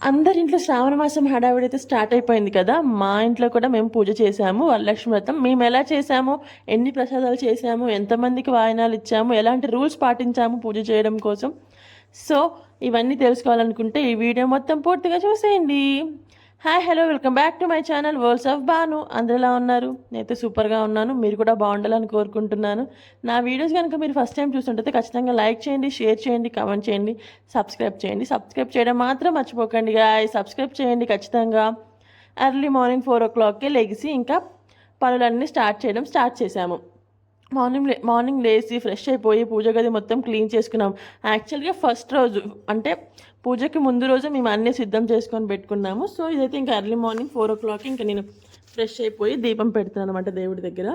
అందరింట్లో శ్రావణ మాసం హడావిడైతే స్టార్ట్ అయిపోయింది కదా. మా ఇంట్లో కూడా మేము పూజ చేసాము. వరలక్ష్మి వ్రతం మేము ఎలా చేసాము, ఎన్ని ప్రసాదాలు చేసాము, ఎంతమందికి వాయనాలు ఇచ్చాము, ఎలాంటి రూల్స్ పాటించాము పూజ చేయడం కోసం. సో ఇవన్నీ తెలుసుకోవాలనుకుంటే ఈ వీడియో మొత్తం పూర్తిగా చూసేయండి. Hi hello welcome back to my channel worlds of Banu. అందరు ఎలా ఉన్నారు? నేనైతే సూపర్గా ఉన్నాను. మీరు కూడా బాగుండాలని కోరుకుంటున్నాను. నా వీడియోస్ కనుక మీరు ఫస్ట్ టైం చూస్తుంటే ఖచ్చితంగా లైక్ చేయండి, షేర్ చేయండి, కామెంట్ చేయండి, సబ్స్క్రైబ్ చేయండి. సబ్స్క్రైబ్ చేయడం మాత్రం మర్చిపోకండి సబ్స్క్రైబ్ చేయండి ఖచ్చితంగా. ఎర్లీ మార్నింగ్ 4 o'clockకే లెగిసి ఇంకా పనులన్నీ స్టార్ట్ చేశాము. మార్నింగ్ లేచి ఫ్రెష్ అయిపోయి పూజ గది మొత్తం క్లీన్ చేసుకున్నాం. యాక్చువల్గా ఫస్ట్ రోజు అంటే పూజకి ముందు రోజు మేము అన్నీ సిద్ధం చేసుకొని పెట్టుకున్నాము. సో ఇదైతే ఇంకా ఎర్లీ మార్నింగ్ 4 o'clock ఇంకా నేను ఫ్రెష్ అయిపోయి దీపం పెడుతున్నాను అనమాట దేవుడి దగ్గర.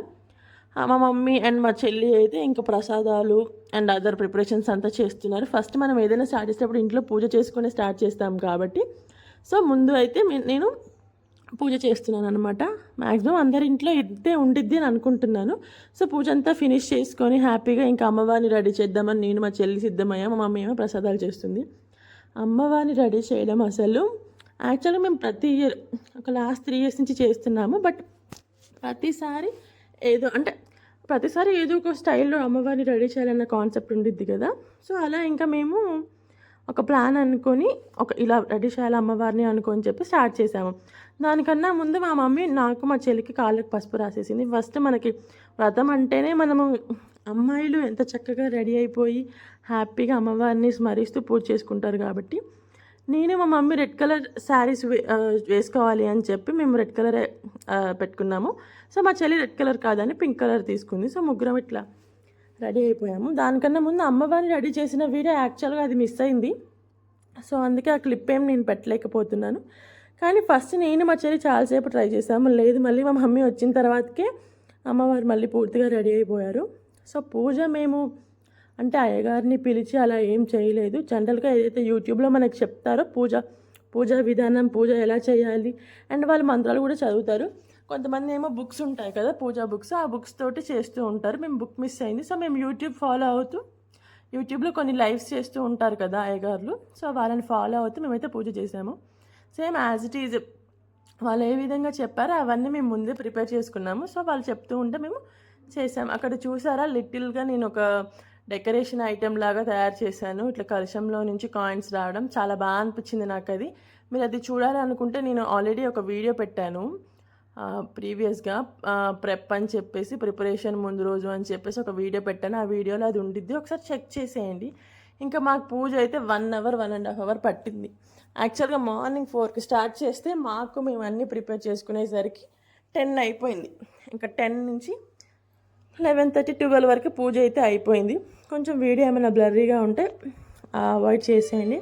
మా మమ్మీ అండ్ మా చెల్లి అయితే ఇంకా ప్రసాదాలు అండ్ అదర్ ప్రిపరేషన్స్ అంతా చేస్తున్నారు. ఫస్ట్ మనం ఏదైనా స్టార్ట్ చేసేటప్పుడు ఇంట్లో పూజ చేసుకుని స్టార్ట్ చేస్తాం కాబట్టి సో ముందు అయితే నేను పూజ చేస్తున్నాను అనమాట. మ్యాక్సిమం అందరి ఇంట్లో ఇద్దే ఉండిద్ది అని అనుకుంటున్నాను. సో పూజ అంతా ఫినిష్ చేసుకొని హ్యాపీగా ఇంకా అమ్మవారిని రెడీ చేద్దామని నేను మా చెల్లి సిద్ధమయ్యా. మా మమ్మీ ఏమో ప్రసాదాలు చేస్తుంది. అమ్మవారిని రెడీ చేయడం అసలు యాక్చువల్గా మేము ప్రతి ఇయర్ ఒక లాస్ట్ 3 years నుంచి చేస్తున్నాము. బట్ ప్రతిసారి ఏదో ఒక స్టైల్లో అమ్మవారిని రెడీ చేయాలన్న కాన్సెప్ట్ ఉండిద్ది కదా. సో అలా ఇంకా మేము ఒక ప్లాన్ అనుకొని ఇలా రెడీ చేయాలి అమ్మవారిని అనుకొని చెప్పి స్టార్ట్ చేసాము. దానికన్నా ముందు మా మమ్మీ నాకు మా చెల్లికి కాళ్ళకి పసుపు రాసేసింది. ఫస్ట్ మనకి వ్రతం అంటేనే మనము అమ్మాయిలు ఎంత చక్కగా రెడీ అయిపోయి హ్యాపీగా అమ్మవారిని స్మరిస్తూ పూజ చేసుకుంటారు కాబట్టి నేను మా మమ్మీ రెడ్ కలర్ శారీస్ వేసుకోవాలి అని చెప్పి మేము రెడ్ కలర్ పెట్టుకున్నాము. సో మా చెల్లి రెడ్ కలర్ కాదని పింక్ కలర్ తీసుకుంది. సో ముగ్గురం ఇట్లా రెడీ అయిపోయాము. దానికన్నా ముందు అమ్మవారిని రెడీ చేసిన వీడియో యాక్చువల్గా అది మిస్ అయింది. సో అందుకే ఆ క్లిప్ ఏం నేను పెట్టలేకపోతున్నాను. కానీ ఫస్ట్ నేను మా చెల్లి చాలాసేపు ట్రై చేసాము. లేదు మళ్ళీ మా మమ్మీ వచ్చిన తర్వాతకే అమ్మవారు మళ్ళీ పూర్తిగా రెడీ అయిపోయారు. సో పూజ మేము అంటే అయ్యగారిని పిలిచి అలా ఏం చేయలేదు. జనరల్గా ఏదైతే యూట్యూబ్లో మనకు చెప్తారో పూజా విధానం, పూజ ఎలా చేయాలి అండ్ వాళ్ళు మంత్రాలు కూడా చదువుతారు. కొంతమంది ఏమో బుక్స్ ఉంటాయి కదా, పూజా బుక్స్, ఆ బుక్స్ తోటి చేస్తూ ఉంటారు. మేము బుక్ మిస్ అయింది. సో మేము యూట్యూబ్ ఫాలో అవుతూ యూట్యూబ్లో కొన్ని లైవ్స్ చేస్తూ ఉంటారు కదా అయ్యగారులు. సో వాళ్ళని ఫాలో అవుతూ మేమైతే పూజ చేసాము. సేమ్ యాజ్ ఇట్ ఈజ్ వాళ్ళు ఏ విధంగా చెప్పారో అవన్నీ మేము ముందే ప్రిపేర్ చేసుకున్నాము. సో వాళ్ళు చెప్తూ ఉంటే మేము చేసాము. అక్కడ చూసారా లిటిల్గా నేను ఒక డెకరేషన్ ఐటెం లాగా తయారు చేశాను. ఇట్లా కలశంలో నుంచి కాయిన్స్ రావడం చాలా బాగా అనిపించింది నాకు అది. మీరు అది చూడాలనుకుంటే నేను ఆల్రెడీ ఒక వీడియో పెట్టాను ప్రీవియస్గా. ప్రెప్ అని చెప్పేసి ప్రిపరేషన్ ముందు రోజు అని చెప్పేసి ఒక వీడియో పెట్టాను. ఆ వీడియోలో అది ఉండిద్ది, ఒకసారి చెక్ చేసేయండి. ఇంకా మాకు పూజ అయితే 1 hour 1.5 hour పట్టింది. యాక్చువల్గా మార్నింగ్ 4కి స్టార్ట్ చేస్తే మేము అన్నీ ప్రిపేర్ చేసుకునేసరికి 10 అయిపోయింది. ఇంకా 10 నుంచి 11:30 12 వరకు పూజ అయితే అయిపోయింది. కొంచెం వీడియో ఏమైనా బ్లర్రీగా ఉంటే అవాయిడ్ చేసేయండి.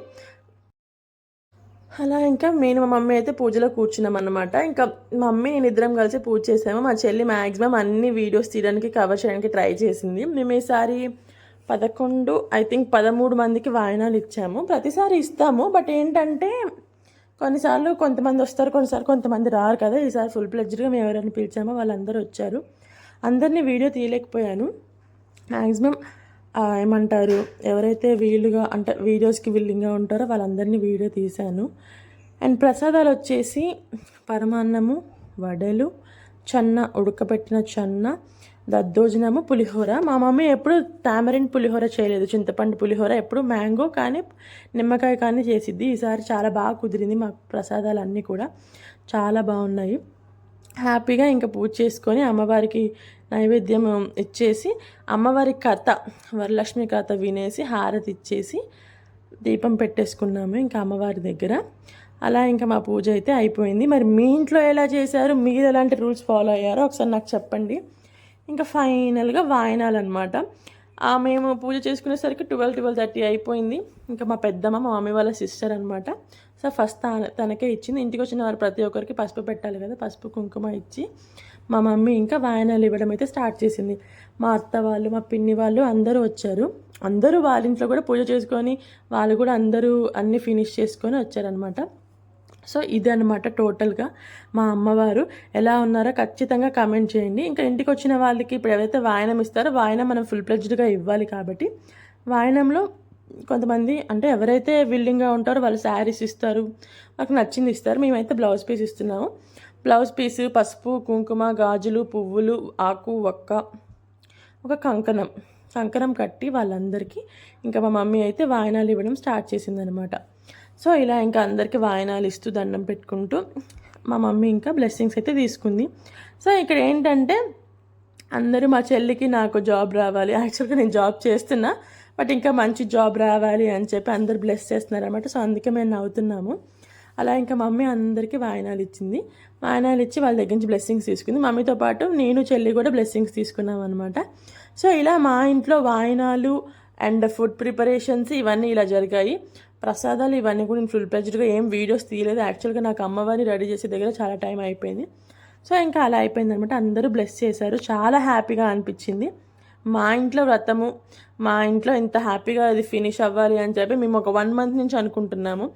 అలా ఇంకా నేను మా మమ్మీ అయితే పూజలో కూర్చున్నాం అన్నమాట. ఇంకా మమ్మీ నేను ఇద్దరం కలిసి పూజ చేసాము. మా చెల్లి మ్యాక్సిమం అన్ని వీడియోస్ తీయడానికి కవర్ చేయడానికి ట్రై చేసింది. మేము ఈసారి 13 మందికి వాయినాలు ఇచ్చాము. ప్రతిసారి ఇస్తాము, బట్ ఏంటంటే కొన్నిసార్లు కొంతమంది వస్తారు, కొన్నిసార్లు కొంతమంది రారు కదా. ఈసారి ఫుల్ ప్లెడ్జ్డ్గా మేము ఎవరైనా పిలిచామో వాళ్ళందరూ వచ్చారు. అందరినీ వీడియో తీయలేకపోయాను. మ్యాక్సిమం ఏమంటారు ఎవరైతే వీడియోస్కి విల్లింగ్గా ఉంటారో వాళ్ళందరినీ వీడియో తీశాను. అండ్ ప్రసాదాలు వచ్చేసి పరమాన్నము, వడలు, ఉడకబెట్టిన చెన్న, దద్దోజనము, పులిహోర. మా మమ్మీ ఎప్పుడు టామరిన్ పులిహోర చేయలేదు, చింతపండు పులిహోర ఎప్పుడు మ్యాంగో కానీ నిమ్మకాయ కానీ చేసిద్ది. ఈసారి చాలా బాగా కుదిరింది. మాకు ప్రసాదాలన్నీ కూడా చాలా బాగున్నాయి. హ్యాపీగా ఇంకా పూజ చేసుకొని అమ్మవారికి నైవేద్యం ఇచ్చేసి అమ్మవారి కథ, వరలక్ష్మి కథ వినేసి హారతి ఇచ్చేసి దీపం పెట్టేసుకున్నాము ఇంకా అమ్మవారి దగ్గర. అలా ఇంకా మా పూజ అయితే అయిపోయింది. మరి మీ ఇంట్లో ఎలా చేశారు, మీరు ఎలాంటి రూల్స్ ఫాలో అయ్యారో ఒకసారి నాకు చెప్పండి. ఇంకా ఫైనల్గా వాయనాలు అనమాట. మేము పూజ చేసుకునేసరికి 12-12:30 అయిపోయింది. ఇంకా మా పెద్దమ్మ మా మమ్మీ వాళ్ళ సిస్టర్ అనమాట. సో ఫస్ట్ తనకే ఇచ్చింది. ఇంటికి వచ్చిన వారు ప్రతి ఒక్కరికి పసుపు పెట్టాలి కదా, పసుపు కుంకుమ ఇచ్చి మా మమ్మీ ఇంకా వాయనాలు ఇవ్వడం అయితే స్టార్ట్ చేసింది. మా అత్త వాళ్ళు, మా పిన్ని వాళ్ళు అందరూ వచ్చారు. అందరూ వాళ్ళ ఇంట్లో కూడా పూజ చేసుకొని వాళ్ళు కూడా అందరూ అన్నీ ఫినిష్ చేసుకొని వచ్చారనమాట. సో ఇది అనమాట టోటల్గా మా అమ్మవారు. ఎలా ఉన్నారో ఖచ్చితంగా కామెంట్ చేయండి. ఇంకా ఇంటికి వచ్చిన వాళ్ళకి ఇప్పుడు ఎవరైతే వాయనం ఇస్తారో వాయనం మనం ఫుల్ ప్లెడ్జ్డ్గా ఇవ్వాలి కాబట్టి వాయనంలో కొంతమంది అంటే ఎవరైతే విల్లింగ్గా ఉంటారో వాళ్ళు శారీస్ ఇస్తారు, మాకు నచ్చింది ఇస్తారు. మేమైతే బ్లౌజ్ పీస్ ఇస్తున్నాము. బ్లౌజ్ పీసు, పసుపు, కుంకుమ, గాజులు, పువ్వులు, ఆకు, వక్క, ఒక కంకణం కట్టి వాళ్ళందరికీ ఇంకా మా మమ్మీ అయితే వాయినాలు ఇవ్వడం స్టార్ట్ చేసిందనమాట. సో ఇలా ఇంకా అందరికీ వాయినాలు ఇస్తూ దండం పెట్టుకుంటూ మా మమ్మీ ఇంకా బ్లెస్సింగ్స్ అయితే తీసుకుంది. సో ఇక్కడ ఏంటంటే అందరూ మా చెల్లికి నాకు జాబ్ రావాలి, యాక్చువల్గా నేను జాబ్ చేస్తున్నా బట్ ఇంకా మంచి జాబ్ రావాలి అని చెప్పి అందరు బ్లెస్ చేస్తున్నారనమాట. సో అందుకే మేము నవ్వుతున్నాము. అలా ఇంకా మమ్మీ అందరికీ వాయినాలు ఇచ్చింది. వాయినాలు ఇచ్చి వాళ్ళ దగ్గర నుంచి బ్లెస్సింగ్స్ తీసుకుంది. మమ్మీతో పాటు నేను చెల్లి కూడా బ్లెస్సింగ్స్ తీసుకున్నాం అనమాట. సో ఇలా మా ఇంట్లో వాయినాలు అండ్ ఫుడ్ ప్రిపరేషన్స్ ఇవన్నీ ఇలా జరిగాయి. ప్రసాదాలు ఇవన్నీ కూడా నేను ఫుల్ ప్లెజ్డ్గా ఏం వీడియోస్ తీయలేదు. యాక్చువల్గా నాకు అమ్మవారిని రెడీ చేసే దగ్గర చాలా టైం అయిపోయింది. సో ఇంకా అలా అయిపోయింది అనమాట. అందరూ బ్లెస్ చేశారు. చాలా హ్యాపీగా అనిపించింది. మా ఇంట్లో వ్రతము, మా ఇంట్లో ఇంత హ్యాపీగా అది ఫినిష్ అవ్వాలి అని చెప్పి మేము ఒక 1 మంత్ నుంచి అనుకుంటున్నాము.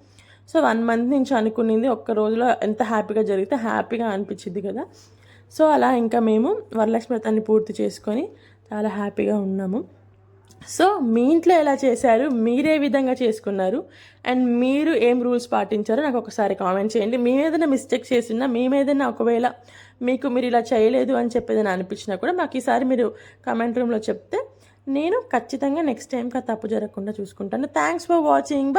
సో 1 మంత్ నుంచి అనుకునింది ఒక్క రోజులో ఎంత హ్యాపీగా జరిగితే హ్యాపీగా అనిపించింది కదా. సో అలా ఇంకా మేము వరలక్ష్మి వ్రతాన్ని పూర్తి చేసుకొని చాలా హ్యాపీగా ఉన్నాము. సో మీ ఇంట్లో ఎలా చేశారు, మీరే విధంగా చేసుకున్నారు, అండ్ మీరు ఏం రూల్స్ పాటించారో నాకు ఒకసారి కామెంట్ చేయండి. మేమేదైనా మిస్టేక్ చేసినా, మేమేదైనా ఒకవేళ మీరు ఇలా చేయలేదు అని చెప్పేదని అనిపించినా కూడా మాకు ఈసారి మీరు కామెంట్ రూమ్లో చెప్తే నేను ఖచ్చితంగా నెక్స్ట్ టైంకి ఆ తప్పు జరగకుండా చూసుకుంటాను. Thanks for watching. బాయ్.